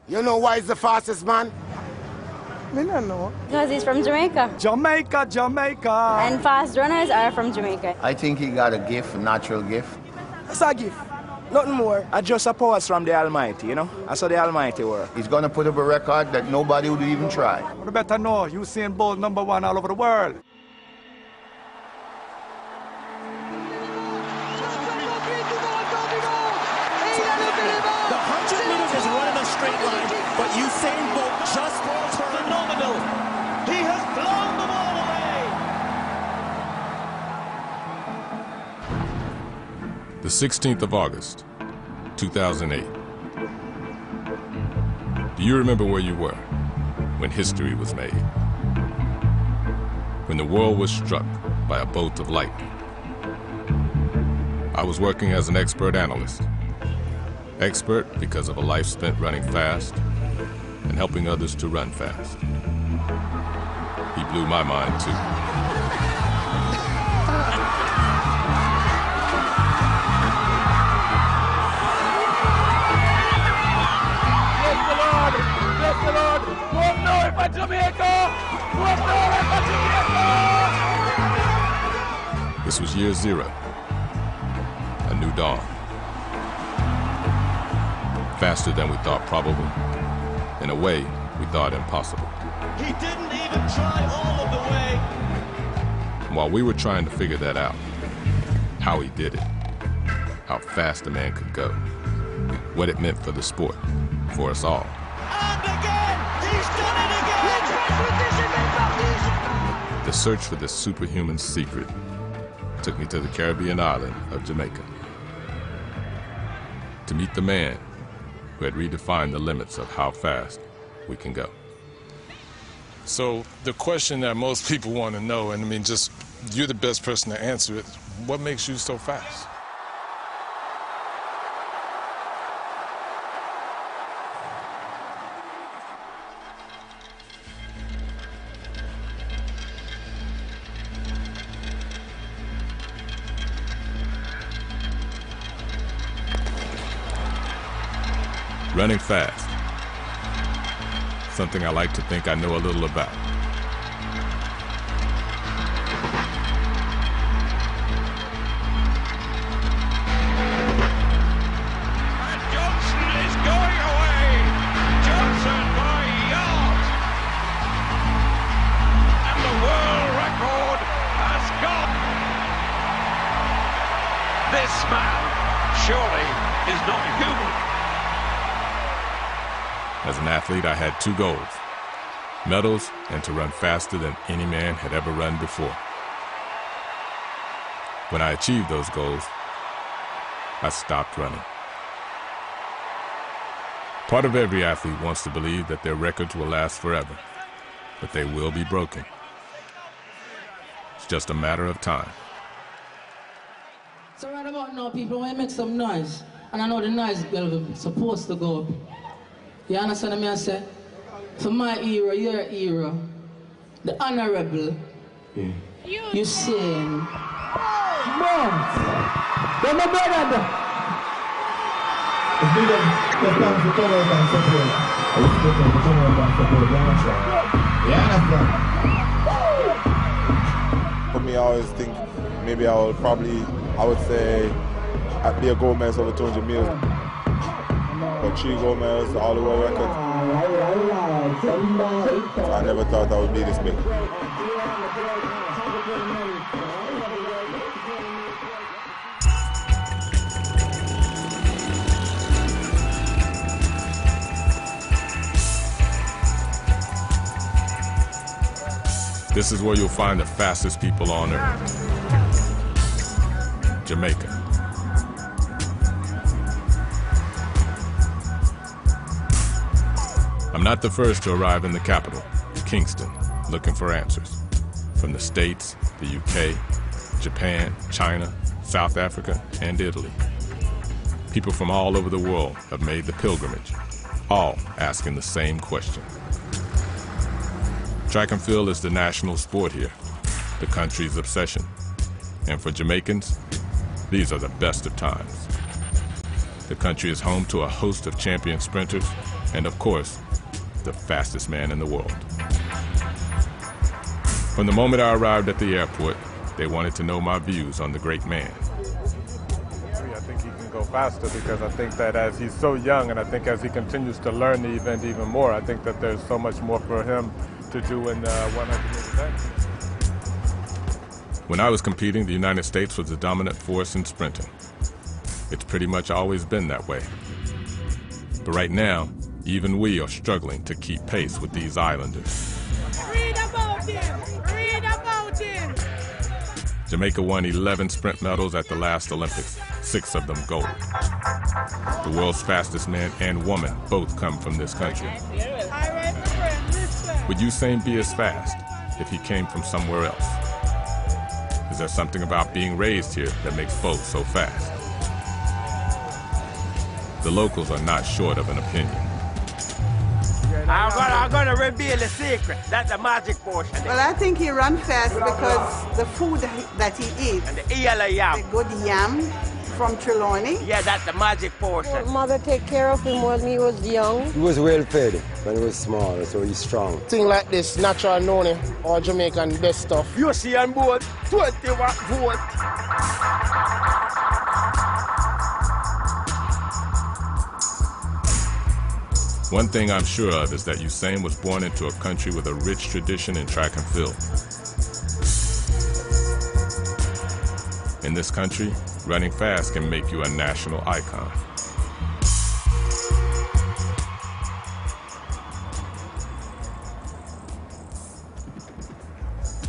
You know why he's the fastest man? Me don't know. Because he's from Jamaica. Jamaica, Jamaica. And fast runners are from Jamaica. I think he got a gift, a natural gift. It's a gift. Nothing more. I just a powers from the Almighty, you know? That's how the Almighty works. He's going to put up a record that nobody would even try. You better know, Usain Bolt #1 all over the world. The 100 meters is running a straight line, but Usain Bolt just turned phenomenal. He has blown them all away. The 16th of August, 2008. Do you remember where you were when history was made? When the world was struck by a bolt of lightning. I was working as an expert analyst. Expert because of a life spent running fast and helping others to run fast. He blew my mind too. Bless the Lord! One more for Jamaica! One more for Jamaica! This was year zero. A new dawn. Faster than we thought probable. In a way, we thought impossible. He didn't even try all of the way. And while we were trying to figure that out, how he did it, how fast a man could go, what it meant for the sport, for us all. And again! He's done it again! The search for this superhuman secret took me to the Caribbean island of Jamaica to meet the man who had redefined the limits of how fast we can go. So the question that most people want to know, and I mean, just you're the best person to answer it, what makes you so fast? Running fast. Something I like to think I know a little about. And Johnson is going away! Johnson by yards! And the world record has gone! This man surely is not human. As an athlete, I had two goals: medals and to run faster than any man had ever run before. When I achieved those goals, I stopped running. Part of every athlete wants to believe that their records will last forever, but they will be broken. It's just a matter of time. So right about now, people, when you make some noise, and I know the noise is supposed to go up. You understand what I say? For my era, your era, the honorable Usain Bolt. Then my brother. It's big up the fans to come out and support. It's big up to come out and support. You understand? For me, I always think maybe I would say I'd be a gold medalist over 200 meters. But 3 gold medals, all the world records. So I never thought I would be this big. This is where you'll find the fastest people on earth. Jamaica. I'm not the first to arrive in the capital, Kingston, looking for answers. From the States, the UK, Japan, China, South Africa, and Italy. People from all over the world have made the pilgrimage, all asking the same question. Track and field is the national sport here, the country's obsession. And for Jamaicans, these are the best of times. The country is home to a host of champion sprinters and of course, the fastest man in the world. From the moment I arrived at the airport, they wanted to know my views on the great man. I think he can go faster because I think that as he's so young and I think as he continues to learn the event even more, I think that there's so much more for him to do in the 100-meter event. When I was competing, the United States was the dominant force in sprinting. It's pretty much always been that way. But right now, even we are struggling to keep pace with these islanders. Read about him! Read about him! Jamaica won 11 sprint medals at the last Olympics, 6 of them gold. The world's fastest man and woman both come from this country. Would Usain be as fast if he came from somewhere else? Is there something about being raised here that makes both so fast? The locals are not short of an opinion. I'm gonna reveal the secret. That's the magic portion. Well, I think he run fast because the food that he eats. And the yellow yam. The good yam from Trelawney. Yeah, that's the magic portion. Mother take care of him when he was young. He was well fed when he was small, so he's strong. Thing like this, natural noni or Jamaican best stuff. Usain Bolt, 21 volt. One thing I'm sure of is that Usain was born into a country with a rich tradition in track and field. In this country, running fast can make you a national icon.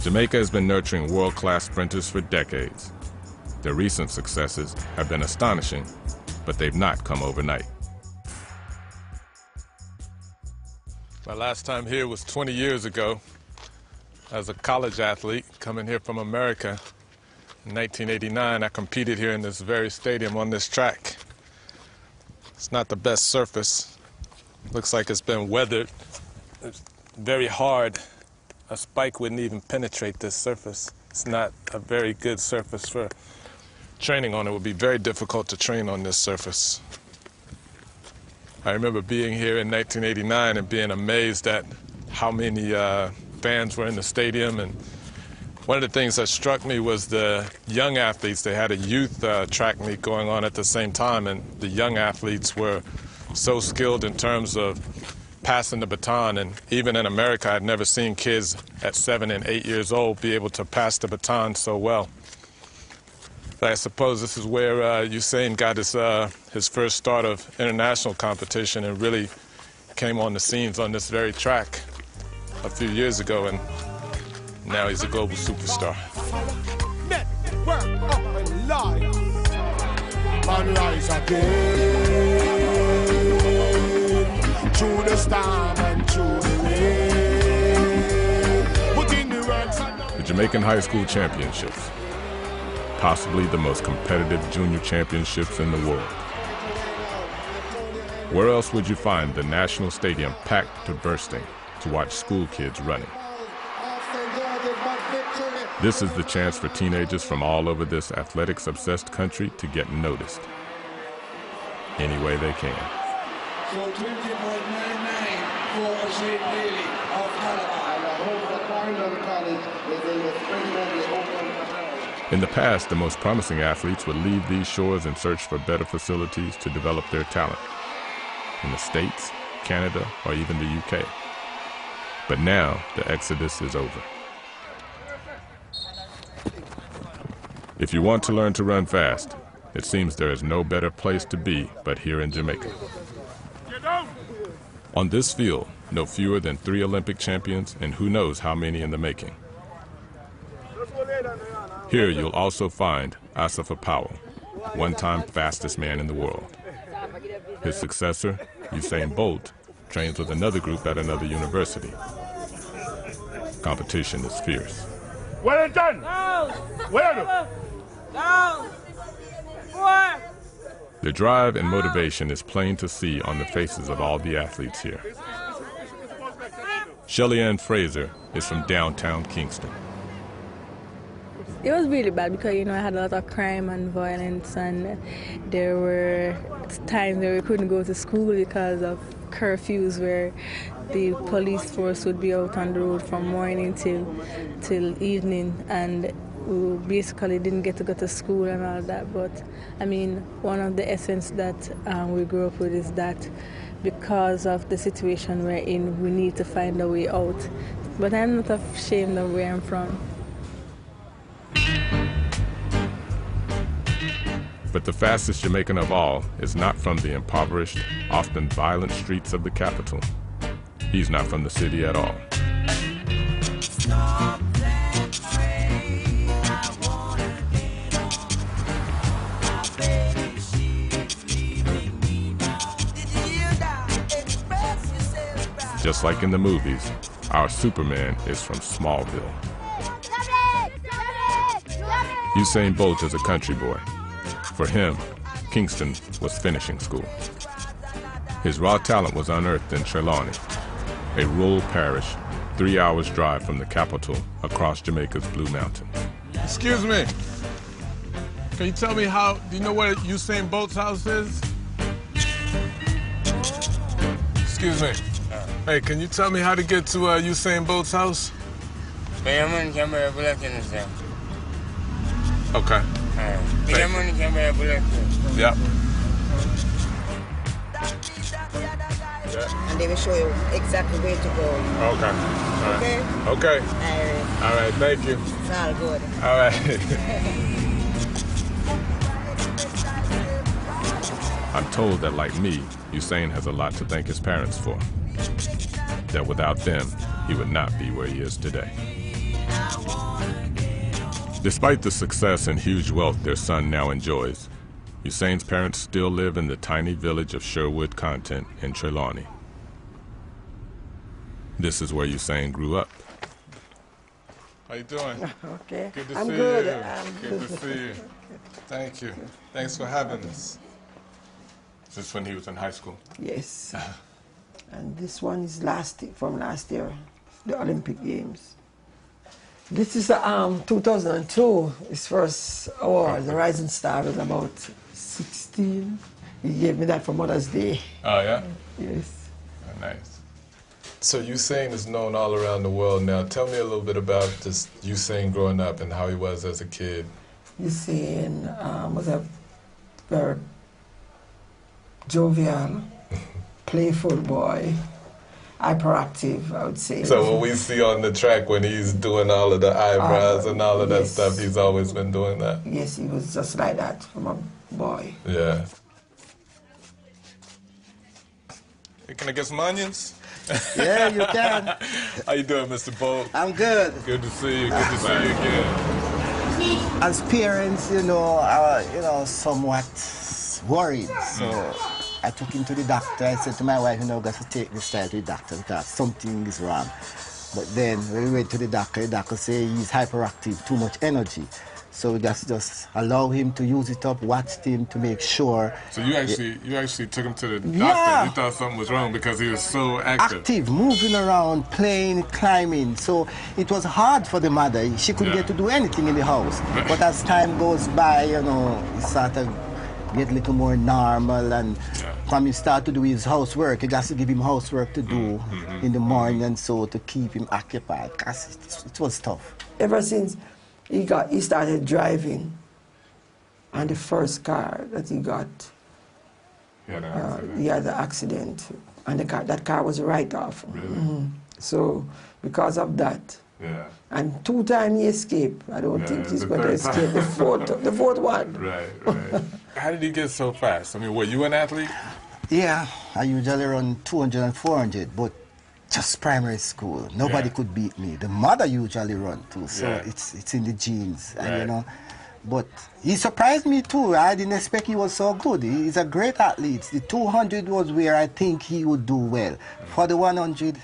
Jamaica has been nurturing world-class sprinters for decades. Their recent successes have been astonishing, but they've not come overnight. My last time here was 20 years ago as a college athlete coming here from America. In 1989, I competed here in this very stadium on this track. It's not the best surface. Looks like it's been weathered. It's very hard. A spike wouldn't even penetrate this surface. It's not a very good surface for training on. It would be very difficult to train on this surface. I remember being here in 1989 and being amazed at how many fans were in the stadium. And one of the things that struck me was the young athletes. They had a youth track meet going on at the same time, and the young athletes were so skilled in terms of passing the baton. And even in America, I'd never seen kids at 7 and 8 years old be able to pass the baton so well. But I suppose this is where Usain got his first start of international competition and really came on the scenes on this very track a few years ago, and now he's a global superstar. Man rise again, through the storm and through the rain. Putting the words on The Jamaican High School Championships, possibly the most competitive junior championships in the world. Where else would you find the national stadium packed to bursting to watch school kids running? This is the chance for teenagers from all over this athletics-obsessed country to get noticed any way they can. So 20.99 for Usain Bailey of Canada. In the past, the most promising athletes would leave these shores and search for better facilities to develop their talent in the States, Canada, or even the UK. But now, the exodus is over. If you want to learn to run fast, it seems there is no better place to be but here in Jamaica. On this field, no fewer than 3 Olympic champions and who knows how many in the making. Here you'll also find Asafa Powell, one-time fastest man in the world. His successor, Usain Bolt, trains with another group at another university. Competition is fierce. Well done! Well done! 4! The drive and motivation is plain to see on the faces of all the athletes here. Shelly Ann Fraser is from downtown Kingston. It was really bad because, I had a lot of crime and violence, and there were times where we couldn't go to school because of curfews where the police force would be out on the road from morning till evening, and we basically didn't get to go to school and all that. But I mean, one of the essence that we grew up with is that because of the situation we're in, we need to find a way out. But I'm not ashamed of where I'm from. But the fastest Jamaican of all is not from the impoverished, often violent streets of the capital. He's not from the city at all. Just like in the movies, our Superman is from Smallville. Usain Bolt is a country boy. For him, Kingston was finishing school. His raw talent was unearthed in Trelawney, a rural parish 3 hours drive from the capital across Jamaica's Blue Mountains. Excuse me. Can you tell me do you know where Usain Bolt's house is? Excuse me. Hey, can you tell me how to get to Usain Bolt's house? Okay. Yep. And they will show you exactly where to go. Okay. All right. Okay? Okay. All right, thank you. It's all good. All right. I'm told that, like me, Usain has a lot to thank his parents for. That without them, he would not be where he is today. Despite the success and huge wealth their son now enjoys, Usain's parents still live in the tiny village of Sherwood Content in Trelawney. This is where Usain grew up. How you doing? Okay. Good to I'm see good. you. Good to see you. Thank you. Thanks for having us. Is this when he was in high school? Yes. And this one is from last year, the Olympic Games. This is 2002, his first award, the Rising Star, was about 16. He gave me that for Mother's Day. Oh, yeah? Yes. Oh, nice. So Usain is known all around the world now. Tell me a little bit about this Usain growing up and how he was as a kid. Usain was a very jovial, playful boy. Hyperactive, I would say. So what we see on the track when he's doing all of the eyebrows and all of that stuff, he's always been doing that? Yes, he was just like that from a boy. Yeah. Hey, can I get some onions? Yeah, you can. How you doing, Mr. Bolt? I'm good. Good to see you. Good to see you again. As parents, somewhat worried. So I took him to the doctor. I said to my wife, got to take this child to the doctor because something is wrong. But then when we went to the doctor said he's hyperactive, too much energy. So we just allow him to use it up, watched him to make sure. So you actually took him to the doctor. Yeah. You thought something was wrong because he was so active. Active, moving around, playing, climbing. So it was hard for the mother. She couldn't get to do anything in the house. But as time goes by, he sort of get a little more normal, and when he start to do his housework, you got to give him housework to do in the morning, and so to keep him occupied, because it was tough. Ever since he started driving, and the first car that he got, he had the accident, and that car was a write-off. Really? So because of that, and 2 times he escaped. I don't think he's going to escape the fourth one. Right. How did he get so fast? I mean, were you an athlete? Yeah, I usually run 200 and 400, but just primary school. Nobody could beat me. The mother usually run too, so it's in the genes, and But he surprised me too. I didn't expect he was so good. He's a great athlete. The 200 was where I think he would do well. For the 100,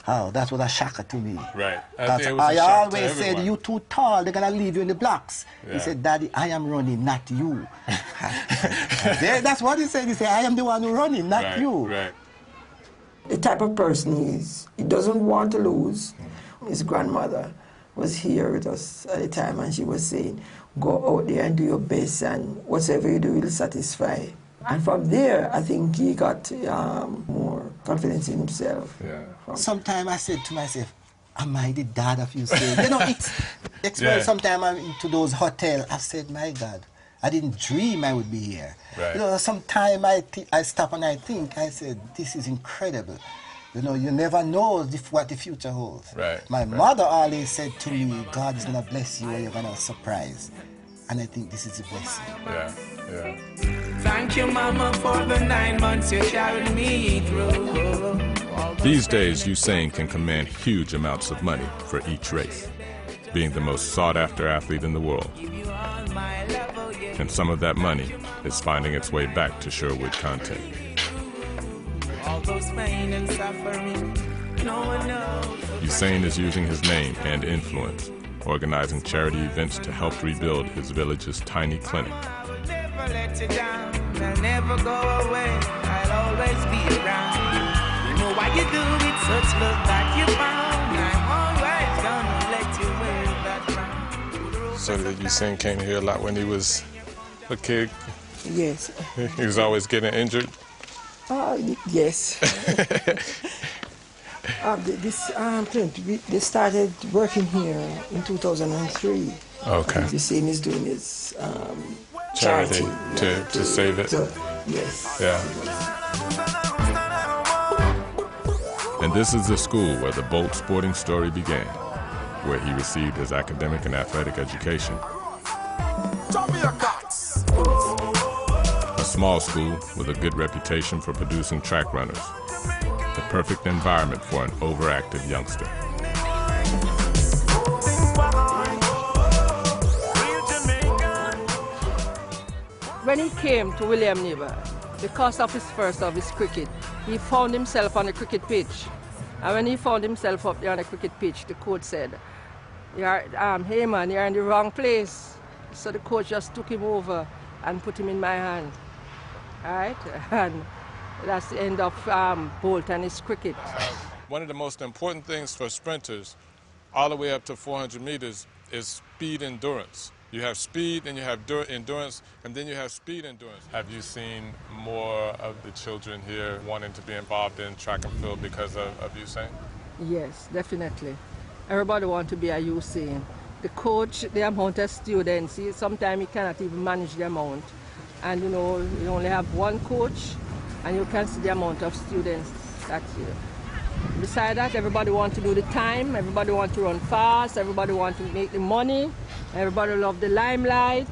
that was a shocker to me. Right. I always said, you're too tall, they're going to leave you in the blocks. Yeah. He said, Daddy, I am running, not you. That's what he said. He said, I am the one who's running, not you. Right. The type of person he is, he doesn't want to lose. His grandmother was here with us at the time, and she was saying, go out there and do your best, and whatever you do will satisfy. And from there, I think he got more confidence in himself. Yeah. Sometimes I said to myself, am I the dad of Usain? You know, it's sometimes I'm into those hotels. I said, my God, I didn't dream I would be here. Right. You know, sometimes I stop and I think, I said, this is incredible. You know, you never know what the future holds. Right. My mother always said to me, God is going to bless you and you're going to surprise. And I think this is a blessing. Yeah, yeah. Thank you, Mama, for the 9 months you carried me through. These days, Usain can command huge amounts of money for each race, being the most sought-after athlete in the world. And some of that money is finding its way back to Sherwood content. All those pain and suffering, no one knows. Usain is using his name and influence, organizing charity events to help rebuild his village's tiny clinic. I'll never let you down, I'll never go away, I'll always be around. You know why you do it, such love that you found. I'm always gonna let you wear that crown. So that Usain came here a lot when he was a kid? Yes. He was always getting injured? Yes. They started working here in 2003. Okay. Usain is doing his charity to save it. Yes. Yeah. And this is the school where the Bolt sporting story began, where he received his academic and athletic education. A small school with a good reputation for producing track runners. The perfect environment for an overactive youngster. When he came to William Neighbour, because of his first of his cricket, he found himself on the cricket pitch. And when he found himself up there on the cricket pitch, the coach said, hey man, you're in the wrong place. So the coach just took him over and put him in my hand. All right? And that's the end of Bolt and his cricket. One of the most important things for sprinters, all the way up to 400 meters, is speed endurance. You have speed, then you have endurance, and then you have speed endurance. Have you seen more of the children here wanting to be involved in track and field because of Usain? Yes, definitely. Everybody wants to be a Usain. The coach, the amount of students, sometimes you cannot even manage the amount. And you know, you only have one coach, and you can see the amount of students that's here. Besides that, everybody wants to do the time, everybody wants to run fast, everybody wants to make the money, everybody loves the limelight,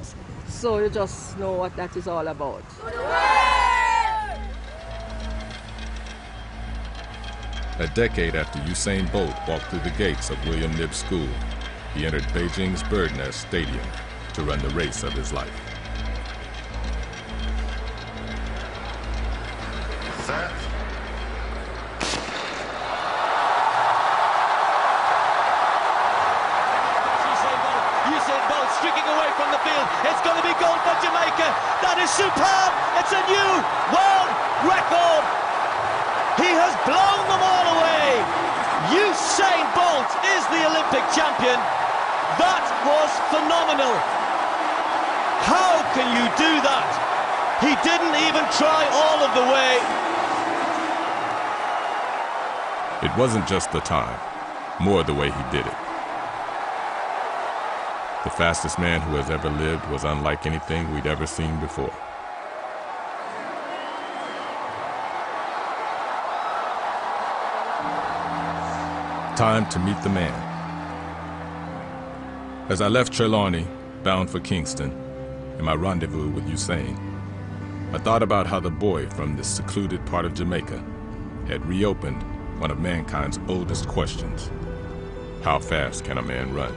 so you just know what that is all about. A decade after Usain Bolt walked through the gates of William Knibb School, he entered Beijing's Bird Nest Stadium to run the race of his life. Set. Usain Bolt streaking away from the field. It's going to be gold for Jamaica. That is superb. It's a new world record. He has blown them all away. Usain Bolt is the Olympic champion. That was phenomenal. How can you do that? He didn't even try all of the way. It wasn't just the time, more the way he did it. The fastest man who has ever lived was unlike anything we'd ever seen before. Time to meet the man. As I left Trelawney, bound for Kingston, in my rendezvous with Usain, I thought about how the boy from this secluded part of Jamaica had reopened one of mankind's oldest questions. How fast can a man run?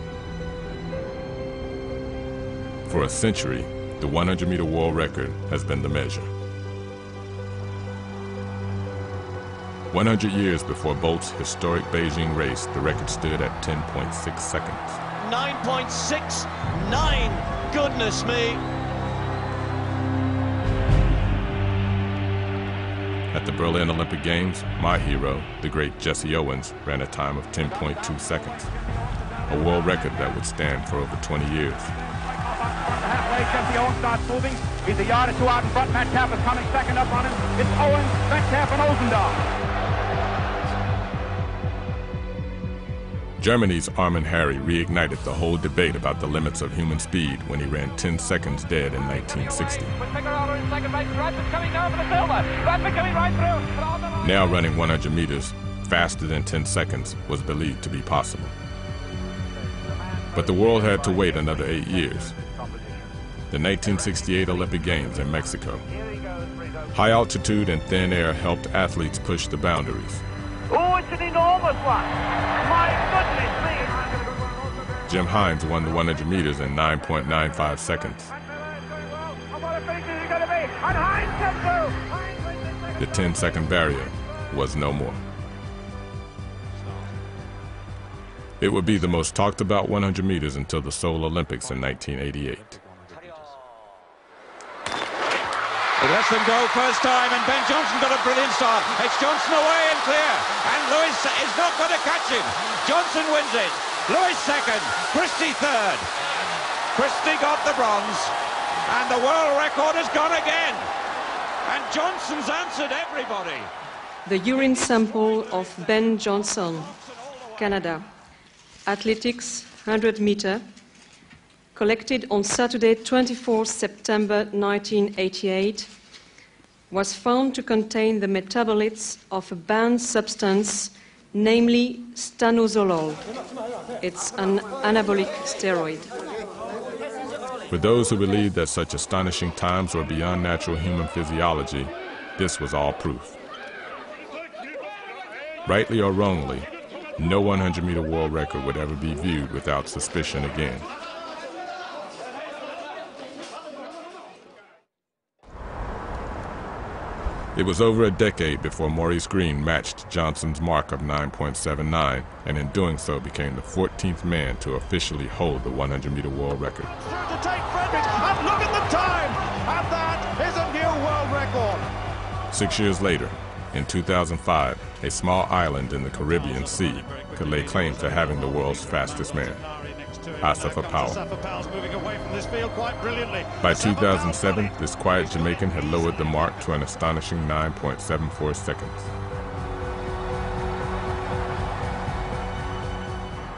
For a century, the 100-meter world record has been the measure. 100 years before Bolt's historic Beijing race, the record stood at 10.6 seconds. 9.69, goodness me. At the Berlin Olympic Games, my hero, the great Jesse Owens, ran a time of 10.2 seconds, a world record that would stand for over 20 years. Halfway, Jesse Owens starts moving. He's a yard or two out in front. Metcalf is coming second up on him. It's Owens, Metcalf, and Ozendahl. Germany's Armin Harry reignited the whole debate about the limits of human speed when he ran 10 seconds dead in 1960. Now running 100 meters faster than 10 seconds was believed to be possible. But the world had to wait another 8 years. The 1968 Olympic Games in Mexico. High altitude and thin air helped athletes push the boundaries. Oh, it's an enormous one. My goodness me. Jim Hines won the 100 meters in 9.95 seconds. The 10-second barrier was no more. It would be the most talked about 100 meters until the Seoul Olympics in 1988. It lets them go first time, and Ben Johnson got a brilliant start. It's Johnson away and clear, and Lewis is not going to catch him. Johnson wins it. Lewis second, Christie third. Christie got the bronze, and the world record has gone again. And Johnson's answered everybody. The urine sample of Ben Johnson, Canada, athletics 100 meter, collected on Saturday, 24 September 1988, was found to contain the metabolites of a banned substance, namely stanozolol. It's an anabolic steroid. For those who believed that such astonishing times were beyond natural human physiology, this was all proof. Rightly or wrongly, no 100-meter world record would ever be viewed without suspicion again. It was over a decade before Maurice Green matched Johnson's mark of 9.79, and in doing so became the 14th man to officially hold the 100-meter world record. To take Frederick, and look at the time! And that is a new world record! 6 years later, in 2005, a small island in the Caribbean Sea could lay claim to having the world's fastest man, Asafa Powell. By 2007, this quiet Jamaican had lowered the mark to an astonishing 9.74 seconds.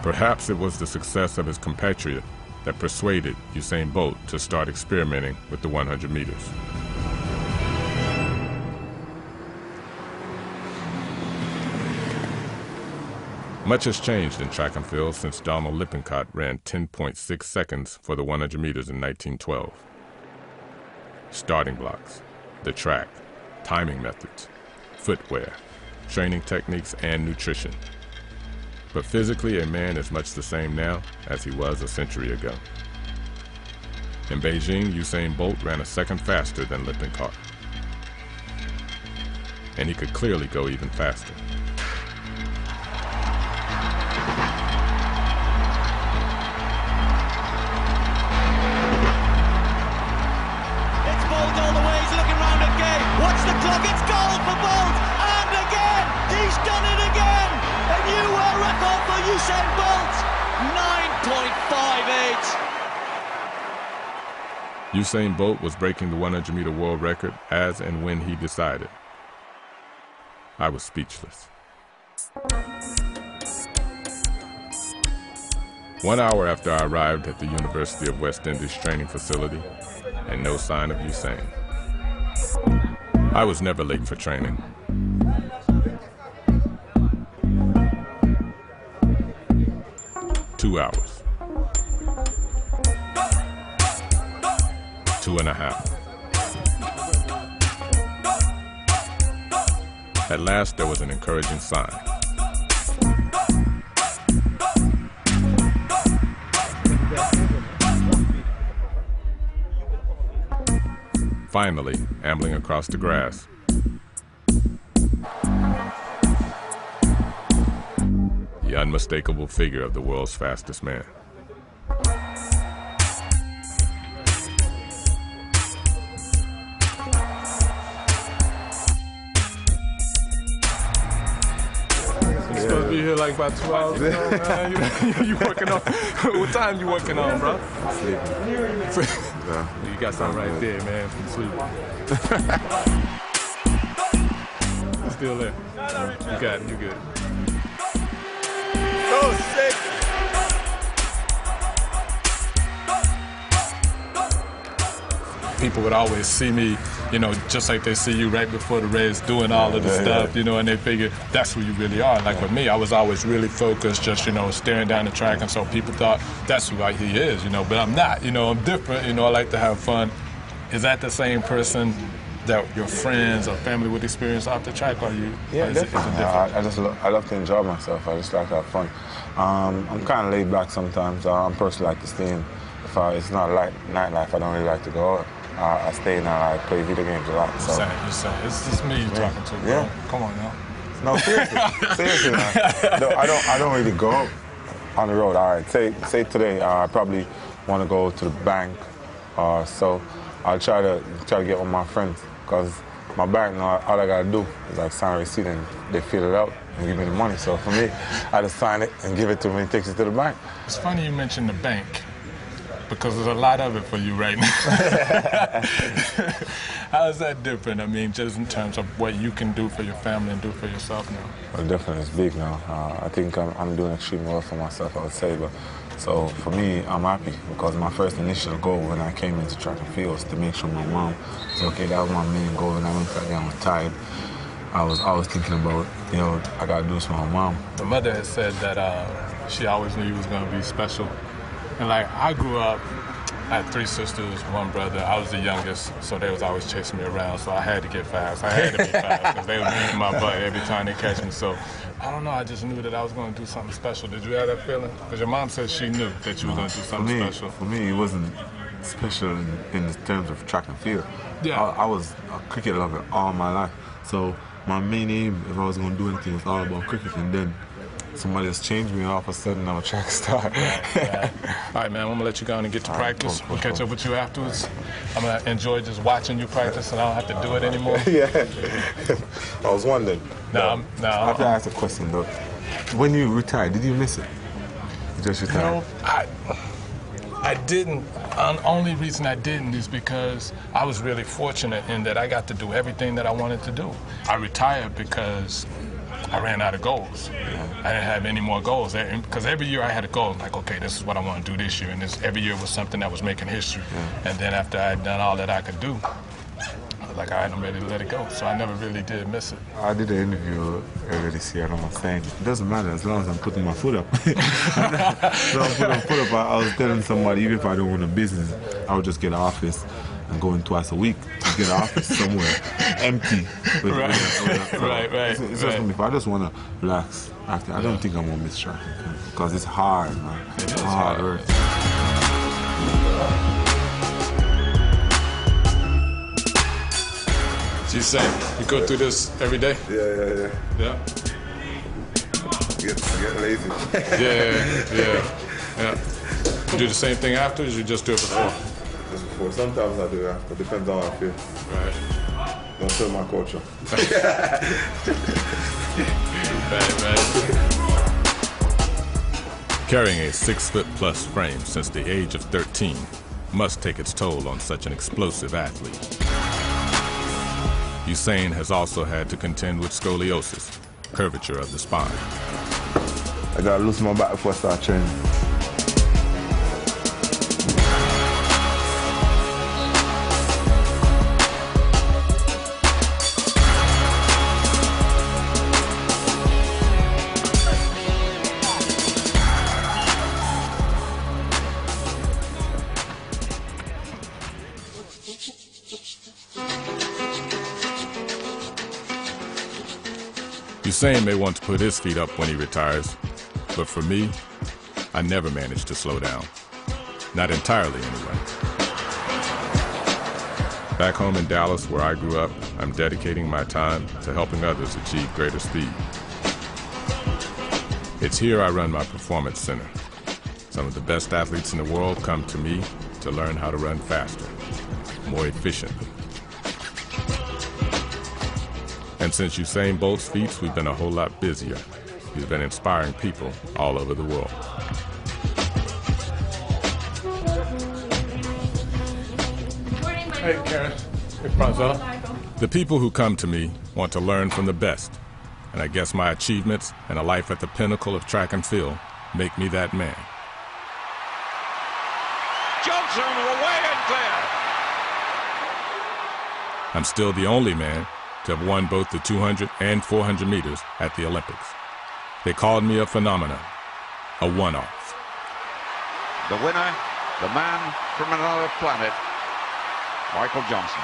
Perhaps it was the success of his compatriot that persuaded Usain Bolt to start experimenting with the 100 meters. Much has changed in track and field since Donald Lippincott ran 10.6 seconds for the 100 meters in 1912. Starting blocks, the track, timing methods, footwear, training techniques, and nutrition. But physically, a man is much the same now as he was a century ago. In Beijing, Usain Bolt ran a second faster than Lippincott. And he could clearly go even faster. Watch the clock, it's goal for Bolt, and again, he's done it again! A new world record for Usain Bolt, 9.58. Usain Bolt was breaking the 100-meter world record as and when he decided. I was speechless. 1 hour after I arrived at the University of West Indies training facility, and no sign of Usain. I was never late for training. Two hours. 2.5. At last, there was an encouraging sign. Finally, ambling across the grass, the unmistakable figure of the world's fastest man. You're supposed to be here like about 2 hours ago, man. You working on, what time you working on, bro? Sleeping. You got something right there, man, from sleeping. It's still there. You got it, you good. 6. People would always see me, you know, just like they see you right before the race doing all of the stuff, you know, and they figure that's who you really are. Like with me, I was always really focused, just, you know, staring down the track, and so people thought that's who he is, you know, but I'm not, you know, I'm different, you know, I like to have fun. Is that the same person that your friends or family would experience off the track, or you? Yeah, definitely. I love to enjoy myself. I just like to have fun. I'm kind of laid back sometimes. I'm personally like to stay in. If it's not like nightlife, I don't really like to go out. I stay in and I play video games a lot. So. You're saying. It's just me you're talking to, bro. Yeah. Come on now. No, seriously. Seriously, man. No, I don't really go out on the road. All right, say today I probably want to go to the bank, so I'll try to get with my friends, because my bank, all I gotta do is like sign a receipt and they fill it out and give me the money. So for me, I just sign it and give it to him and he takes it to the bank. It's funny you mentioned the bank, because there's a lot of it for you right now. How is that different? I mean, just in terms of what you can do for your family and do for yourself now. Well, definitely, it's big now. I think I'm doing extremely well for myself, I would say. But so for me, I'm happy, because my first initial goal when I came into track and field was to make sure my mom was okay. That was my main goal. And I went back and I was tired. I was thinking about, you know, I gotta do this for my mom. The mother had said that she always knew you was gonna be special. And like, I grew up, I had 3 sisters, 1 brother. I was the youngest, so they was always chasing me around, so I had to get fast. I had to be fast, because they were beating my butt every time they catch me. So, I don't know, I just knew that I was going to do something special. Did you have that feeling? Because your mom said she knew that you were going to do something special. For me, it wasn't special in the terms of track and field. Yeah. I was a cricket lover all my life. So, my main aim, if I was going to do anything, was all about cricket. And then somebody has changed me, and all of a sudden I'm a track star. Yeah. All right, man, I'm going to let you go on and get to practice. We'll catch up with you afterwards. I'm going to enjoy just watching you practice, and I don't have to do it anymore. Yeah. I was wondering. I have to ask a question, though. When you retired, did you miss it? You just retired? No, I didn't. The only reason I didn't is because I was really fortunate in that I got to do everything that I wanted to do. I retired because I ran out of goals. I didn't have any more goals, because every year I had a goal, like, okay, this is what I want to do this year, and every year was something that was making history. And then after I had done all that I could do, I was like, all right, I'm ready to let it go. So I never really did miss it. I did an interview earlier this year, and I was saying, it doesn't matter as long as I'm putting my foot up. So I'm putting my foot up. I was telling somebody, even if I don't own a business, I would just get an office and go in twice a week to get an office somewhere empty. Right. It's just if I just want to relax, I don't think I'm going to miss track, because it's hard, man. It is hard work. Usain, you go through this every day? Yeah. Yeah? I get lazy. Yeah. You do the same thing after, or you just do it before? Just before. Sometimes I do it after. Depends on how I feel. Right. Don't tell my culture. Man. Carrying a 6-foot-plus frame since the age of 13 must take its toll on such an explosive athlete. Usain has also had to contend with scoliosis, curvature of the spine. I gotta loosen my back before I start training. Usain may want to put his feet up when he retires, but for me, I never managed to slow down. Not entirely, anyway. Back home in Dallas, where I grew up, I'm dedicating my time to helping others achieve greater speed. It's here I run my performance center. Some of the best athletes in the world come to me to learn how to run faster, more efficiently. And since Usain Bolt's feats, we've been a whole lot busier. He's been inspiring people all over the world. Hey, Karen. Hey, Francois. The people who come to me want to learn from the best, and I guess my achievements and a life at the pinnacle of track and field make me that man. Johnson away and clear. I'm still the only man to have won both the 200 and 400 meters at the Olympics. They called me a phenomenon, a one-off. The winner, the man from another planet, Michael Johnson.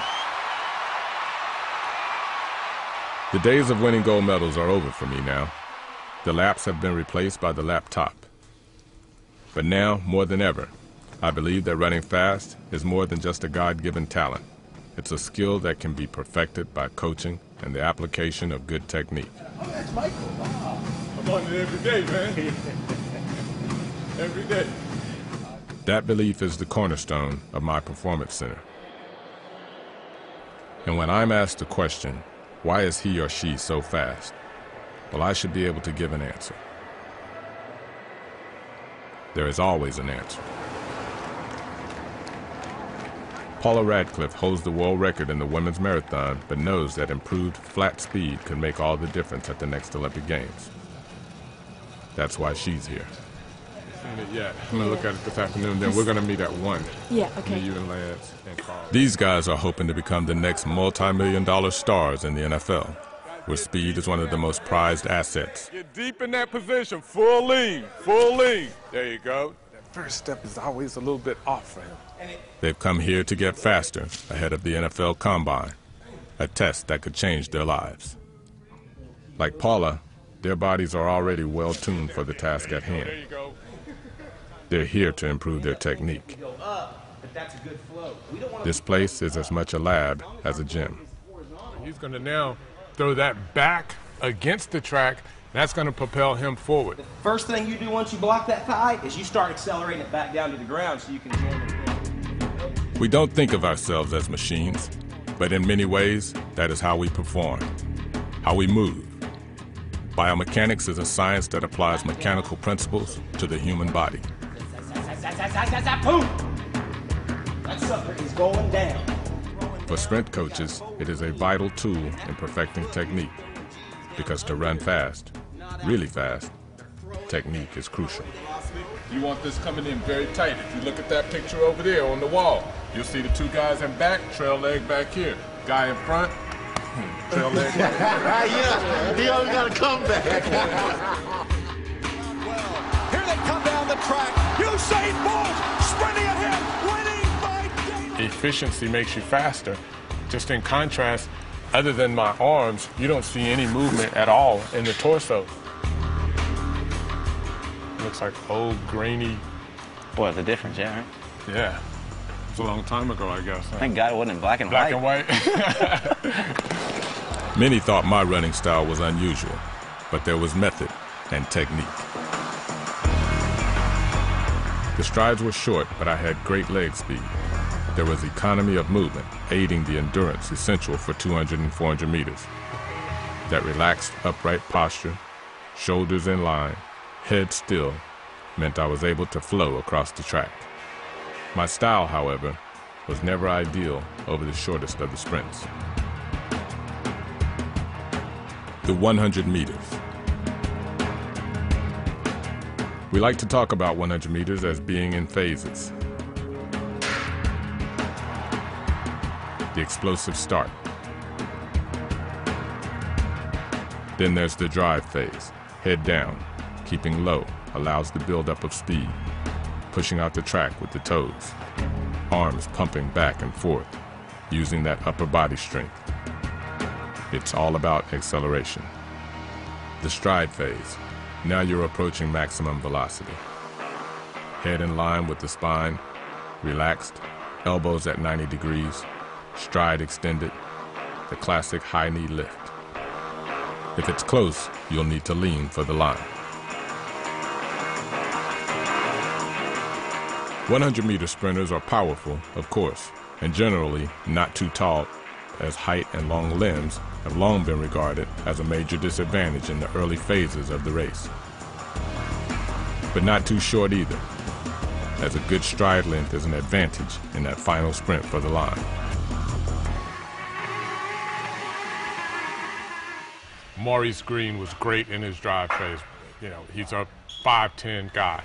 The days of winning gold medals are over for me now. The laps have been replaced by the laptop. But now, more than ever, I believe that running fast is more than just a God-given talent. It's a skill that can be perfected by coaching and the application of good technique. That's Michael. Wow. I'm on it every day, man. Every day. That belief is the cornerstone of my performance center. And when I'm asked the question, why is he or she so fast? Well, I should be able to give an answer. There is always an answer. Paula Radcliffe holds the world record in the women's marathon, but knows that improved flat speed could make all the difference at the next Olympic Games. That's why she's here. Seen it yet. I'm gonna look at it this afternoon, then we're gonna meet at 1. Yeah, okay. Me, you, and Lance, and Carl. These guys are hoping to become the next multi-million-dollar stars in the NFL, where speed is one of the most prized assets. Get deep in that position, full lean, full lean. There you go. That first step is always a little bit off for him. They've come here to get faster ahead of the NFL Combine, a test that could change their lives. Like Paula, their bodies are already well-tuned for the task at hand. They're here to improve their technique. This place is as much a lab as a gym. He's going to now throw that back against the track. That's going to propel him forward. The first thing you do once you block that thigh is you start accelerating it back down to the ground so you can join it. We don't think of ourselves as machines, but in many ways, that is how we perform, how we move. Biomechanics is a science that applies mechanical principles to the human body. Boom! That sucker is going down. For sprint coaches, it is a vital tool in perfecting technique, because to run fast, really fast, technique is crucial. You want this coming in very tight. If you look at that picture over there on the wall, you'll see the 2 guys in back, trail leg back here. Guy in front, trail leg back here. Yeah, he only got to come back. Here they come down the track. Usain Bolt sprinting ahead, winning by daylight. Efficiency makes you faster. Just in contrast, other than my arms, you don't see any movement at all in the torso. Looks like old, grainy. Boy, the difference, yeah, right? Yeah. It was a long time ago, I guess. Thank God it wasn't in black and white. Black and white. Many thought my running style was unusual, but there was method and technique. The strides were short, but I had great leg speed. There was economy of movement, aiding the endurance essential for 200 and 400 meters. That relaxed, upright posture, shoulders in line, head still, meant I was able to flow across the track. My style, however, was never ideal over the shortest of the sprints. The 100 meters. We like to talk about 100 meters as being in phases. The explosive start. Then there's the drive phase, head down. Keeping low allows the buildup of speed, pushing out the track with the toes, arms pumping back and forth, using that upper body strength. It's all about acceleration. The stride phase. Now you're approaching maximum velocity. Head in line with the spine, relaxed, elbows at 90 degrees, stride extended, the classic high knee lift. If it's close, you'll need to lean for the line. 100-meter sprinters are powerful, of course, and generally not too tall, as height and long limbs have long been regarded as a major disadvantage in the early phases of the race. But not too short either, as a good stride length is an advantage in that final sprint for the line. Maurice Green was great in his drive phase. You know, he's a 5'10" guy.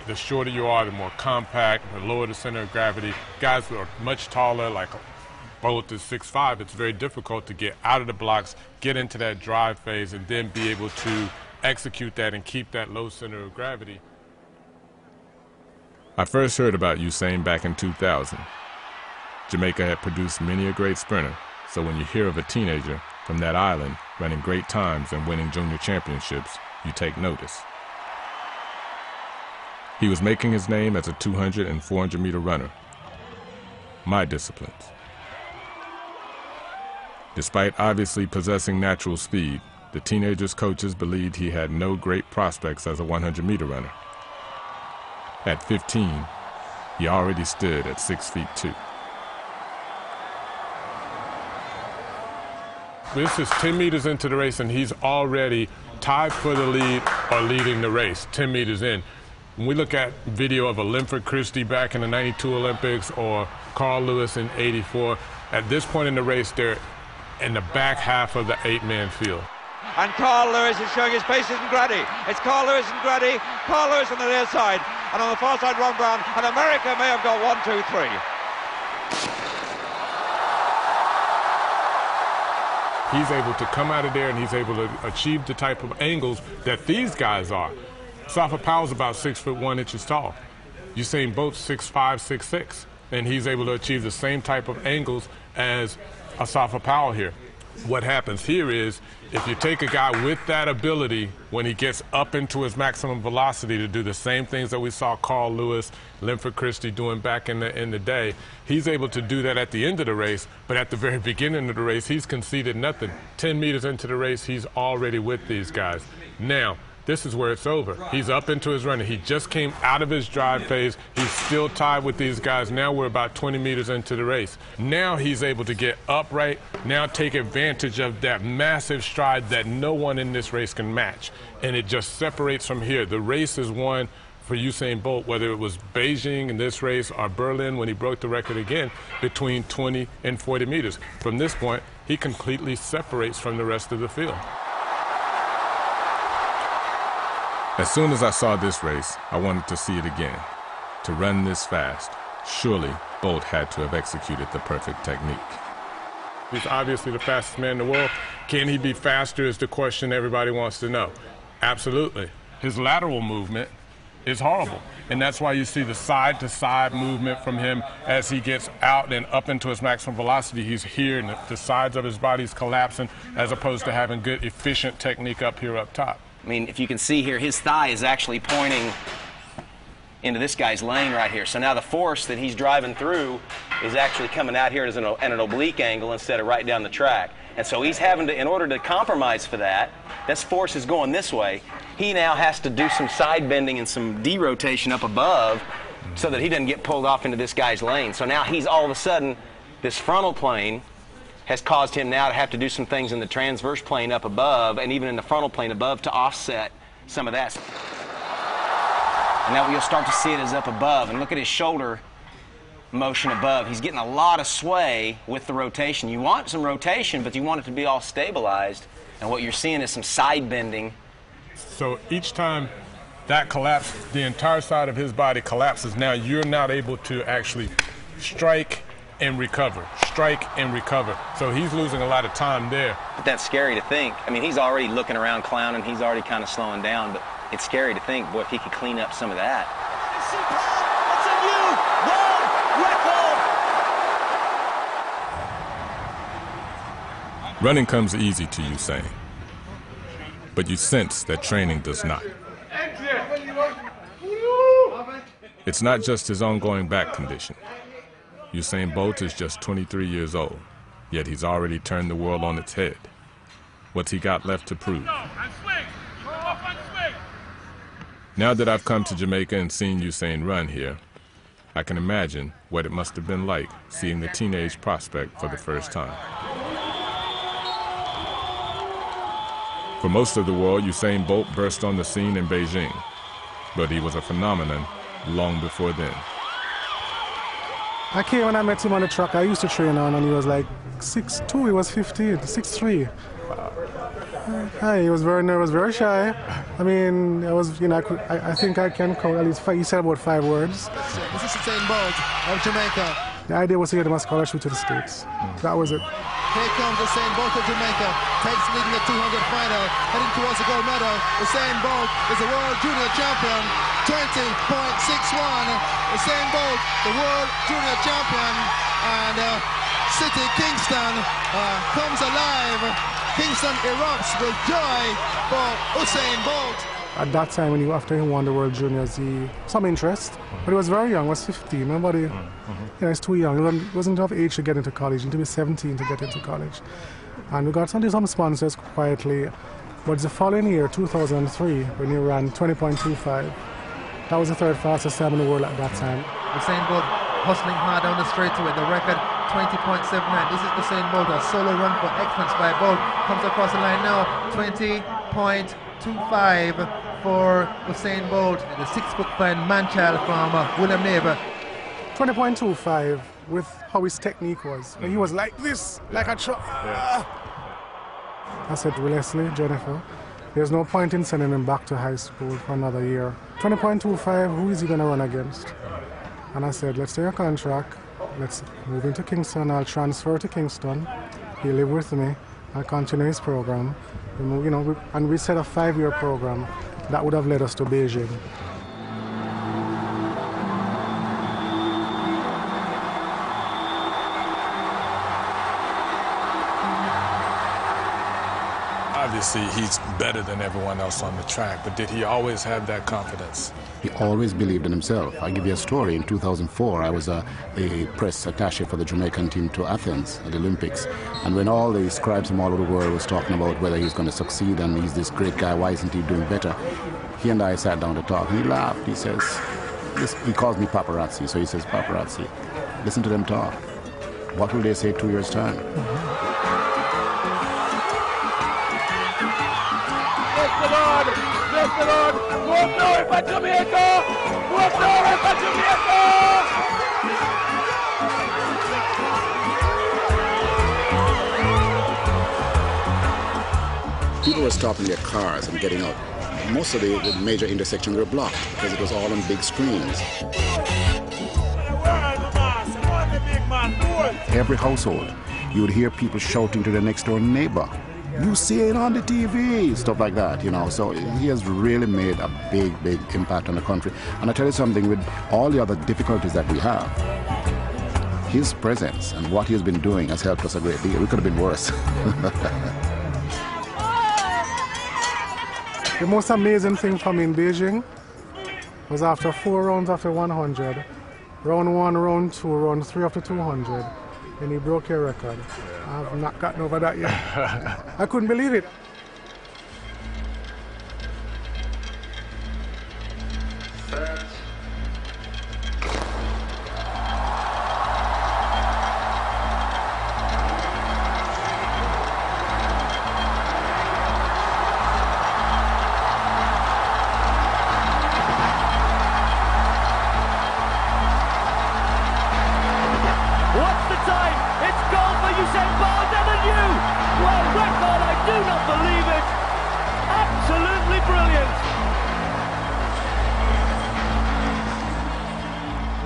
The shorter you are, the more compact, the lower the center of gravity. Guys who are much taller, like Bolt is 6'5", it's very difficult to get out of the blocks, get into that drive phase, and then be able to execute that and keep that low center of gravity. I first heard about Usain back in 2000. Jamaica had produced many a great sprinter, so when you hear of a teenager from that island running great times and winning junior championships, you take notice. He was making his name as a 200 and 400 meter runner, my disciplines. Despite obviously possessing natural speed, the teenager's coaches believed he had no great prospects as a 100 meter runner. At 15, he already stood at 6'2". This is 10 meters into the race, and he's already tied for the lead or leading the race, 10 meters in. When we look at video of a Linford Christie back in the '92 Olympics or Carl Lewis in '84, at this point in the race, they're in the back half of the 8-man field. And Carl Lewis is showing his pace isn't Grady. It's Carl Lewis and Grady. Carl Lewis on the near side. And on the far side, Ron Brown. And America may have got 1, 2, 3. He's able to come out of there and he's able to achieve the type of angles that these guys are. Safa Powell's about 6'1" tall. Usain Bolt's 6'5", 6'6", and he's able to achieve the same type of angles as Safa Powell here. What happens here is, if you take a guy with that ability, when he gets up into his maximum velocity to do the same things that we saw Carl Lewis, Linford Christie doing back in the day, he's able to do that at the end of the race, but at the very beginning of the race, he's conceded nothing. 10 meters into the race, he's already with these guys. Now, this is where it's over. He's up into his running. He just came out of his drive phase. He's still tied with these guys. Now we're about 20 meters into the race. Now he's able to get upright, now take advantage of that massive stride that no one in this race can match. And it just separates from here. The race is won for Usain Bolt, whether it was Beijing in this race or Berlin when he broke the record again, between 20 and 40 meters. From this point, he completely separates from the rest of the field. As soon as I saw this race, I wanted to see it again. To run this fast, surely Bolt had to have executed the perfect technique. He's obviously the fastest man in the world. Can he be faster is the question everybody wants to know. Absolutely. His lateral movement is horrible. And that's why you see the side-to-side movement from him as he gets out and up into his maximum velocity. He's here and the sides of his body's collapsing as opposed to having good, efficient technique up here up top. I mean, if you can see here, his thigh is actually pointing into this guy's lane right here. So now the force that he's driving through is actually coming out here at an oblique angle instead of right down the track. And so he's having to, in order to compromise for that, this force is going this way. He now has to do some side bending and some derotation up above so that he doesn't get pulled off into this guy's lane. So now he's all of a sudden, this frontal plane has caused him now to have to do some things in the transverse plane up above and even in the frontal plane above to offset some of that. And now what you'll start to see it is up above. And look at his shoulder motion above. He's getting a lot of sway with the rotation. You want some rotation, but you want it to be all stabilized. And what you're seeing is some side bending. So each time that collapse, the entire side of his body collapses. Now you're not able to actually strike and recover, strike and recover. So he's losing a lot of time there. But that's scary to think. I mean, he's already looking around clowning. He's already kind of slowing down, but it's scary to think, boy, if he could clean up some of that. It's a new world record! Running comes easy to Usain, but you sense that training does not. It's not just his ongoing back condition. Usain Bolt is just 23 years old, yet he's already turned the world on its head. What's he got left to prove? Now that I've come to Jamaica and seen Usain run here, I can imagine what it must have been like seeing the teenage prospect for the first time. For most of the world, Usain Bolt burst on the scene in Beijing, but he was a phenomenon long before then. I came when I met him on the track. I used to train on, and he was like 6'2", he was 15, 6'3". He was very nervous, very shy. I mean, I was, I think I can count at least five. He said about 5 words. This is Usain Bolt of Jamaica. The idea was to get him a scholarship to the States. That was it. Here comes Usain Bolt of Jamaica. Takes lead in the 200 final, heading towards the gold medal. Usain Bolt is the world junior champion, 20.61. Usain Bolt, the world junior champion, and City Kingston comes alive. Kingston erupts with joy for Usain Bolt. At that time, after he won the World Juniors, some interest, but he was very young. He was 15. Nobody, he's too young. He wasn't of age to get into college. He had to be 17 to get into college. And we got some sponsors quietly. But the following year, 2003, when he ran 20.25, that was the 3rd fastest time in the world at that time. Usain Bolt hustling hard down the straightaway. The record 20.79. This is Usain Bolt, a solo run for excellence by Bolt. Comes across the line now. 20.25 for Usain Bolt, the 6'5" man-child from William Neighbor. 20.25 with how his technique was. He was like this, like a truck. I said to Leslie, Jennifer, there's no point in sending him back to high school for another year. 20.25, who is he going to run against? And I said, let's take a contract. Let's move into Kingston. I'll transfer to Kingston. He'll live with me. I'll continue his program. And we set a 5-year program that would have led us to Beijing. Obviously, he's better than everyone else on the track, but did he always have that confidence? He always believed in himself. I'll give you a story. In 2004, I was a press attaché for the Jamaican team to Athens at the Olympics. And when all the scribes from all over the world was talking about whether he's going to succeed and he's this great guy, why isn't he doing better? He and I sat down to talk. He laughed. He says, he calls me paparazzi. So he says, paparazzi, listen to them talk. What will they say 2 years' time? Bless the Lord. Go up now for Jamaica. Go up now for Jamaica. People were stopping their cars and getting out. Most of the major intersections were blocked because it was all on big screens. Every household, you would hear people shouting to their next door neighbor, "You see it on the TV," stuff like that, So he has really made a big, big impact on the country. And I tell you something, with all the other difficulties that we have, his presence and what he has been doing has helped us a great deal. We could have been worse. The most amazing thing for me in Beijing was after 4 rounds after 100, round 1, round 2, round 3 after 200, and he broke your record. I've not gotten over that yet. I couldn't believe it. What's the time? It's goal for Usain Bolt, never knew. World record, I do not believe it. Absolutely brilliant.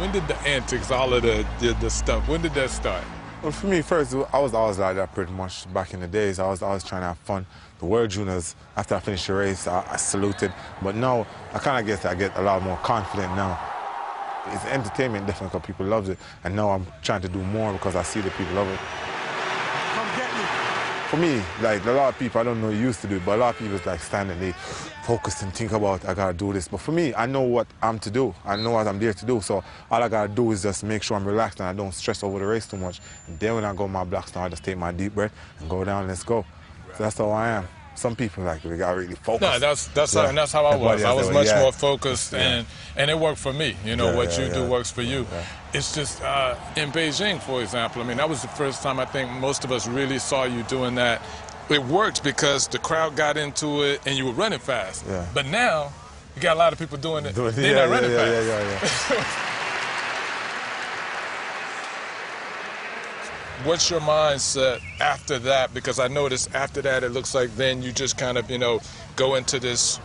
When did the antics, all of the stuff, when did that start? Well, for me, first, I was always like that pretty much back in the days. I was always trying to have fun. The World Juniors, after I finished the race, I saluted. But now, I get a lot more confident now. It's entertainment, definitely, because people love it. And now I'm trying to do more because I see that people love it. Come get me. For me, like a lot of people, I don't know, used to do it, but a lot of people like standing, they focus and think about, I gotta do this. But for me, I know what I'm to do. I know what I'm there to do. So all I gotta do is just make sure I'm relaxed and I don't stress over the race too much. And then when I go my blocks now, I just take my deep breath and go down, let's go. So that's how I am. Some people like we got really focused. No, that's how I was. I was much more focused, and it worked for me. What you do works for you. Yeah. It's just in Beijing, for example. I mean, that was the first time I think most of us really saw you doing that. It worked because the crowd got into it, and you were running fast. Yeah. But now you got a lot of people doing it. They're not running fast. what's your mindset after that? Because I noticed after that, it looks like then you just kind of, go into this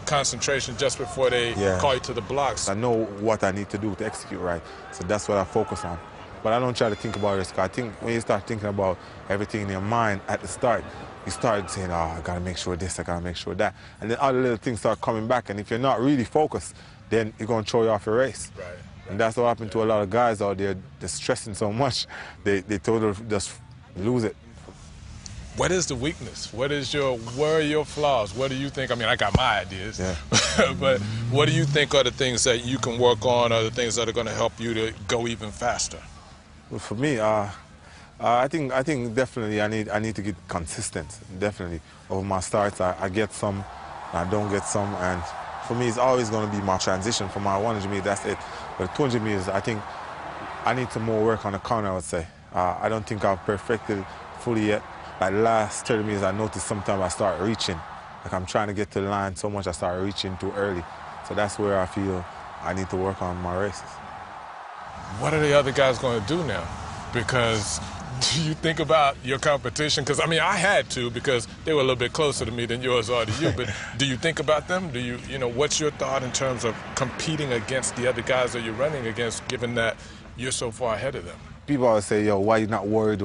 concentration just before they call you to the blocks. I know what I need to do to execute right, so that's what I focus on. But I don't try to think about risk. I think when you start thinking about everything in your mind at the start, you start saying, oh, I gotta make sure this, I gotta make sure that. And then other little things start coming back, and if you're not really focused, then you're gonna throw you off your race. Right. And that's what happened to a lot of guys out there. They're stressing so much, they totally just lose it. What is the weakness? Where are your flaws? What do you think? I mean, I got my ideas, but what do you think are the things that you can work on, or the things that are going to help you to go even faster? Well, for me, I think definitely I need to get consistent. Definitely over my starts, I get some, I don't get some, and for me, it's always going to be my transition from my 100 meters. That's it. But 200 meters, I think I need to more work on the counter. I would say I don't think I've perfected it fully yet. Like the last 30 meters, I noticed sometimes I start reaching. Like I'm trying to get to the line so much I start reaching too early. So that's where I feel I need to work on my races. What are the other guys going to do now? Because do you think about your competition? Because, I mean, I had to because they were a little bit closer to me than yours are to you. But do you think about them? Do you, what's your thought in terms of competing against the other guys that you're running against, given that you're so far ahead of them? People always say, yo, why are you not worried?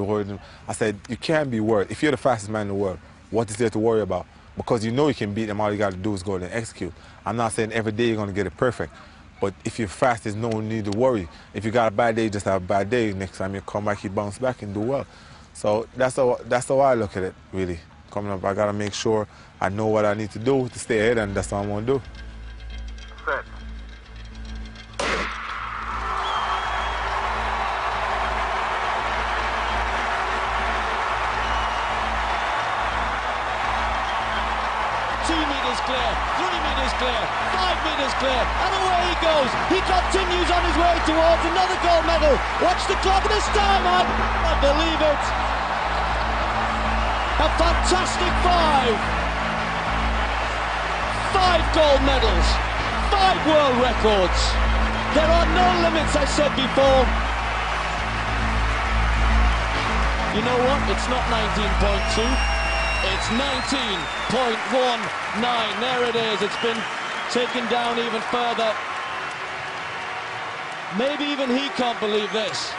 I said, you can't be worried. If you're the fastest man in the world, what is there to worry about? Because you know you can beat them, all you got to do is go and execute. I'm not saying every day you're going to get it perfect. But if you're fast, there's no need to worry. If you got a bad day, just have a bad day. Next time you come back, you bounce back and do well. So that's how I look at it, really. Coming up, I got to make sure I know what I need to do to stay ahead, and that's what I'm going to do. Set. 2 meters clear, 3 meters clear, 5 meters clear, and away he goes. He continues on his way towards another gold medal. Watch the clock this time, I believe it. A fantastic 5. 5 gold medals, 5 world records. There are no limits, I said before. You know what? It's not 19.2. It's 19.19. There it is. It's been taken down even further. Maybe even he can't believe this.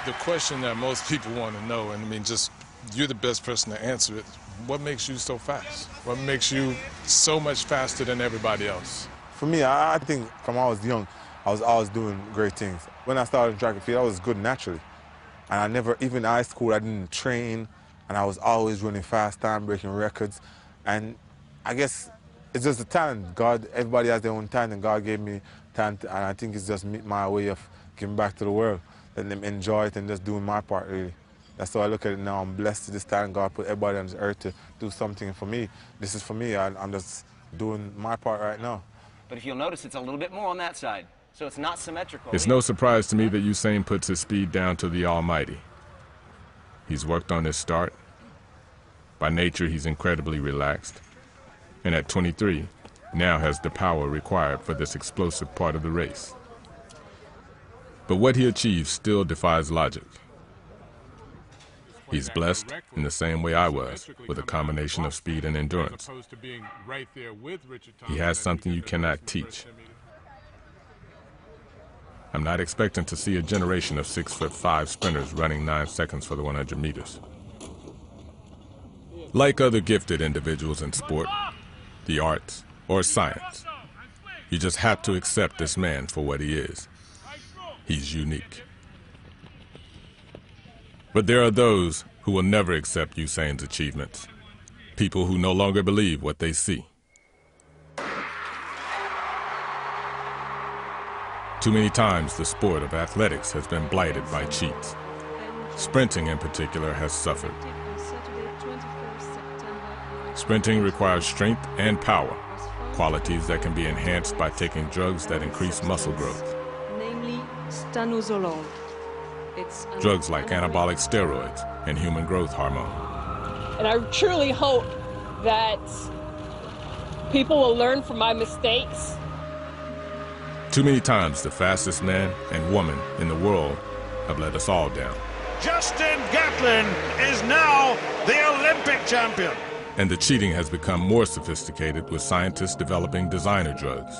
The question that most people want to know, and I mean, just you're the best person to answer it, what makes you so fast? What makes you so much faster than everybody else? For me, I think from when I was young, I was always doing great things. When I started in track and field, I was good naturally. And I never, even in high school, I didn't train, and I was always running fast time, breaking records. And I guess it's just a talent. Everybody has their own talent, and God gave me talent, and I think it's just my way of giving back to the world, letting them enjoy it and just doing my part, really. That's how I look at it now. I'm blessed to this talent. God put everybody on this earth to do something for me. This is for me. I'm just doing my part right now. But if you'll notice, it's a little bit more on that side. So it's not symmetrical. It's no surprise to me that Usain puts his speed down to the almighty. He's worked on his start. By nature, he's incredibly relaxed. And at 23, now has the power required for this explosive part of the race. But what he achieves still defies logic. He's blessed in the same way I was, with a combination of speed and endurance. He has something you cannot teach. I'm not expecting to see a generation of 6'5" sprinters running 9 seconds for the 100 meters. Like other gifted individuals in sport, the arts, or science, you just have to accept this man for what he is. He's unique. But there are those who will never accept Usain's achievements, people who no longer believe what they see. Too many times the sport of athletics has been blighted by cheats. Sprinting in particular has suffered. Sprinting requires strength and power, qualities that can be enhanced by taking drugs that increase muscle growth. Namely, stanozolol. Drugs like anabolic steroids and human growth hormone. And I truly hope that people will learn from my mistakes Too many times the fastest man and woman in the world have let us all down. Justin Gatlin is now the Olympic champion. And the cheating has become more sophisticated with scientists developing designer drugs.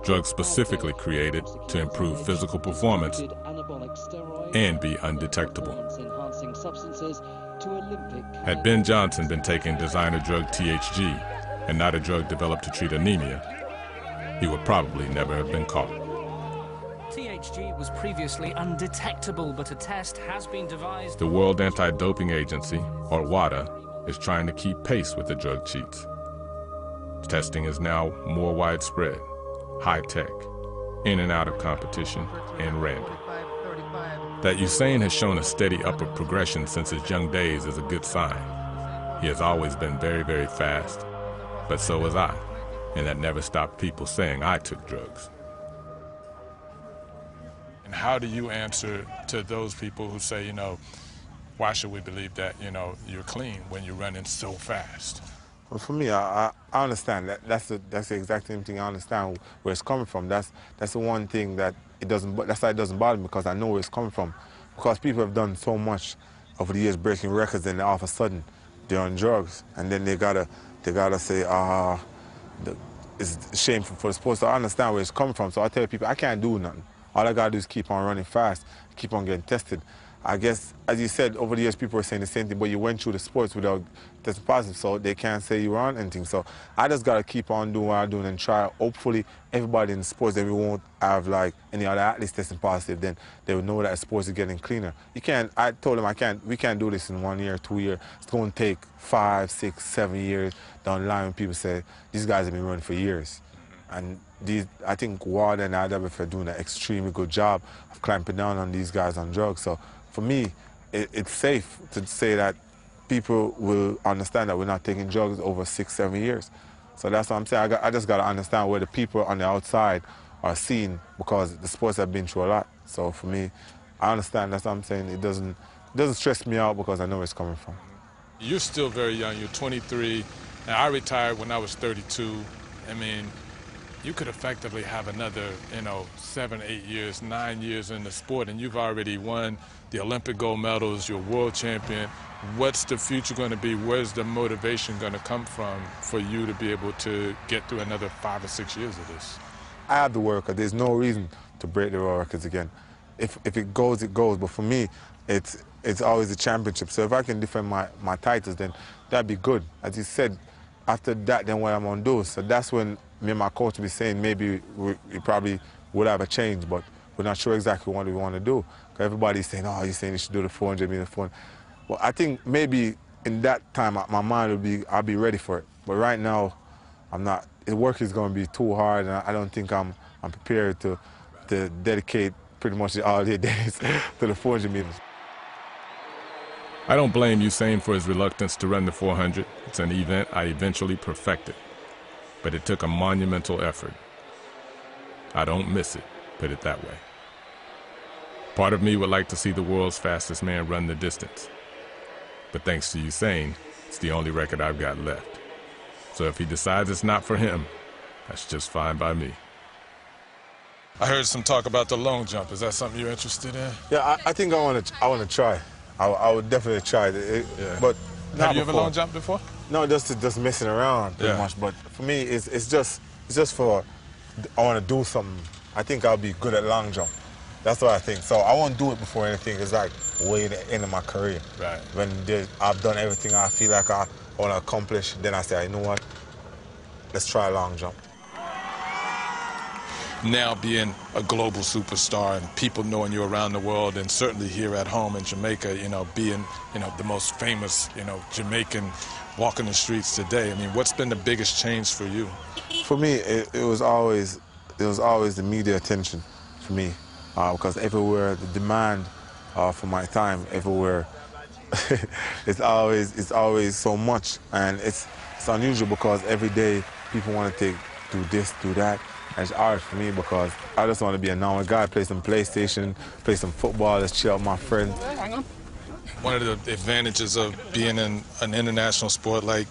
Drugs specifically created to improve physical performance and be undetectable. Had Ben Johnson been taking designer drug THG and not a drug developed to treat anemia, he would probably never have been caught. THG was previously undetectable, but a test has been devised. The World Anti-Doping Agency, or WADA, is trying to keep pace with the drug cheats. Testing is now more widespread, high-tech, in and out of competition, and random. That Usain has shown a steady upward progression since his young days is a good sign. He has always been very, very fast, but so was I, and that never stopped people saying I took drugs. And how do you answer to those people who say, you know, why should we believe that, you know, you're clean when you're running so fast? Well, for me, I understand that. That's the exact same thing. I understand where it's coming from. That's the one thing that that's why it doesn't bother me, because I know where it's coming from. Because people have done so much over the years breaking records, and all of a sudden they're on drugs, and then they gotta say, it's shameful for the sport. So I understand where it's coming from. So I tell people I can't do nothing. All I gotta do is keep on running fast, keep on getting tested. I guess, as you said, over the years people were saying the same thing, but you went through the sports without testing positive, so they can't say you were on anything. So I just got to keep on doing what I'm doing and try. Hopefully, everybody in sports, then we won't have like any other athletes testing positive, then they will know that sports is getting cleaner. I told them we can't do this in 1 year, 2 years. It's going to take 5, 6, 7 years down the line when people say, these guys have been running for years. And I think WADA and IWF are doing an extremely good job of clamping down on these guys on drugs. So for me, it's safe to say that people will understand that we're not taking drugs over 6, 7 years. So that's what I'm saying. I just got to understand where the people on the outside are seeing, because the sports have been through a lot. So for me, I understand. That's what I'm saying. It doesn't stress me out because I know where it's coming from. You're still very young. You're 23. And I retired when I was 32. I mean, you could effectively have another, 7, 8 years, 9 years in the sport, and you've already won the Olympic gold medals, you're world champion. What's the future going to be? Where's the motivation going to come from for you to be able to get through another 5 or 6 years of this? I have the work. There's no reason to break the world records again. If it goes, it goes. But for me, it's always a championship. So if I can defend my titles, then that'd be good. As you said, after that, then what I'm going to do. So that's when me and my coach will be saying maybe we probably would have a change, but we're not sure exactly what we want to do. Because everybody's saying, oh, you're saying you should do the 400 meter 400. Well, I think maybe in that time, my mind will be, I'll be ready for it. But right now, I'm not. The work is going to be too hard, and I don't think I'm prepared to dedicate pretty much all the days to the 400 meters. I don't blame Usain for his reluctance to run the 400. It's an event I eventually perfected, but it took a monumental effort. I don't miss it, put it that way. Part of me would like to see the world's fastest man run the distance, but thanks to Usain, it's the only record I've got left. So if he decides it's not for him, that's just fine by me. I heard some talk about the long jump. Is that something you're interested in? Yeah, I think I want to try. I would definitely try it, yeah. But have you ever long jumped before? No, just messing around pretty much. But for me, it's just for I want to do something. I think I'll be good at long jump. That's what I think. So I won't do it before anything. It's like way at the end of my career. Right. When I've done everything I feel like I want to accomplish, then I say, you know what? Let's try a long jump. Now being a global superstar and people knowing you around the world, and certainly here at home in Jamaica, being, the most famous, Jamaican walking the streets today. I mean, what's been the biggest change for you? For me, it was always the media attention for me, because everywhere the demand for my time, everywhere, it's always so much, and it's unusual because every day people want to do this, do that. And it's hard for me because I just want to be a normal guy, play some PlayStation, play some football, let's chill with my friends. One of the advantages of being in an international sport like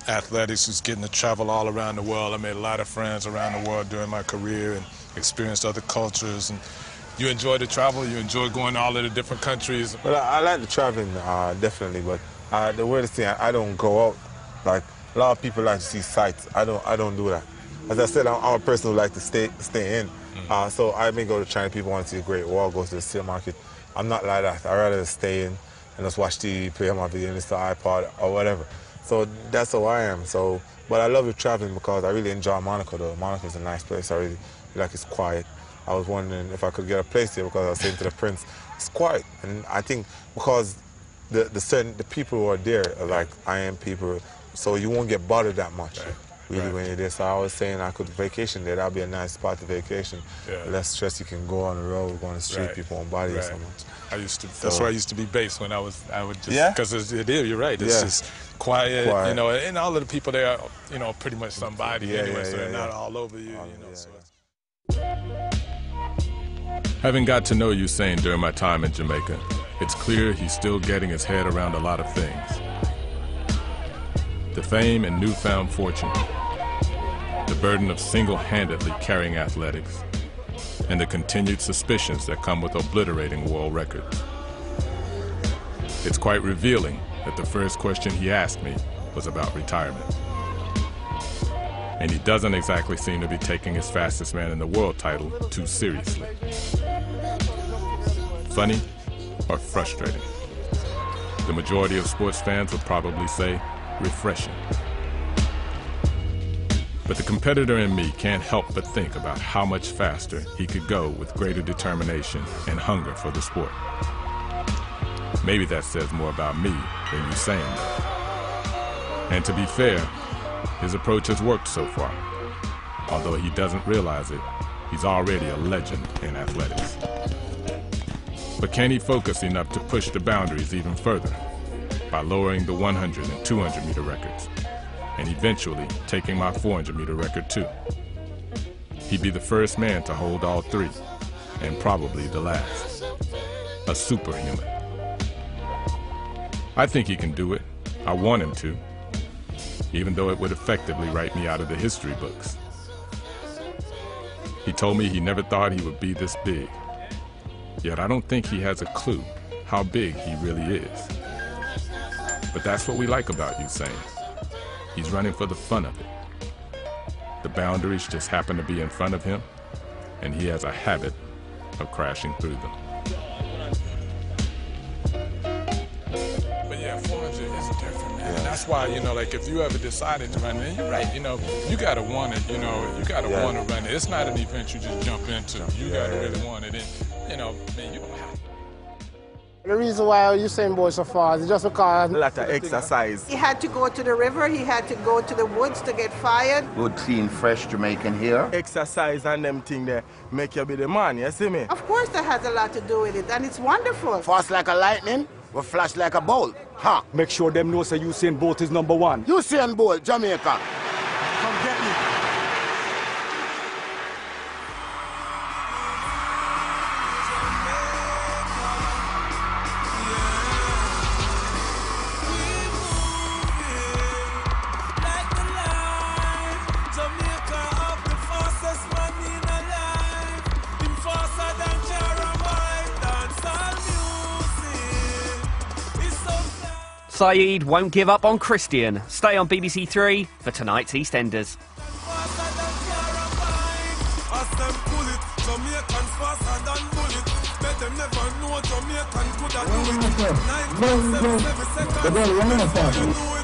athletics is getting to travel all around the world. I made a lot of friends around the world during my career and experienced other cultures. And you enjoy the travel? You enjoy going to all of the different countries? Well, I like the traveling, definitely, but the weirdest thing, I don't go out. Like, a lot of people like to see sights. I don't do that. As I said, I'm a person who likes to stay in. So I may go to China, people want to see a Great Wall, go to the steel market. I'm not like that. I'd rather stay in and just watch TV, play on my video, listen to iPod or whatever. So that's how I am. So, but I love the traveling because I really enjoy Monaco though. Monaco's a nice place. I really like it's quiet. I was wondering if I could get a place there because I was saying to the prince, it's quiet. And I think because the people who are there are like IM people, so you won't get bothered that much. Really, when you're there. So I was saying I could vacation there. That'd be a nice spot to vacation. Less stress. You can go on the road, go on the street. People won't bother you so much. That's where I used to be based when I would just, because you're right. It's just quiet, you know, and all of the people there are, you know, pretty much somebody anyway, so they're not all over you, you know. So. Having got to know Usain during my time in Jamaica, it's clear he's still getting his head around a lot of things. The fame and newfound fortune, the burden of single-handedly carrying athletics, and the continued suspicions that come with obliterating world records. It's quite revealing that the first question he asked me was about retirement. And he doesn't exactly seem to be taking his fastest man in the world title too seriously. Funny or frustrating? The majority of sports fans would probably say refreshing. But the competitor in me can't help but think about how much faster he could go with greater determination and hunger for the sport. Maybe that says more about me than Usain. And to be fair, his approach has worked so far. Although he doesn't realize it, he's already a legend in athletics. But can he focus enough to push the boundaries even further by lowering the 100 and 200 meter records, and eventually taking my 400 meter record too? He'd be the first man to hold all three, and probably the last. A superhuman. I think he can do it. I want him to, even though it would effectively write me out of the history books. He told me he never thought he would be this big, yet I don't think he has a clue how big he really is. But that's what we like about Usain. He's running for the fun of it. The boundaries just happen to be in front of him, and he has a habit of crashing through them. But yeah, 400 is different, man. And that's why, you know, like if you ever decided to run it, you're right, you know, you gotta want it, you know, you gotta want to run it. It's not an event you just jump into. You gotta really want it. And, you know, man, you don't have to. The reason why Usain Bolt so fast is just because a lot of exercise. He had to go to the river, he had to go to the woods to get fired. Good, clean, fresh Jamaican here. Exercise and them things there make you be the man, you see me? Of course that has a lot to do with it, and it's wonderful. Fast like a lightning, we flash like a bolt. Ha! Make sure them know say Usain Bolt is #1. Usain Bolt, Jamaica. Come get me. Saeed won't give up on Christian. Stay on BBC3 for tonight's EastEnders. The ball,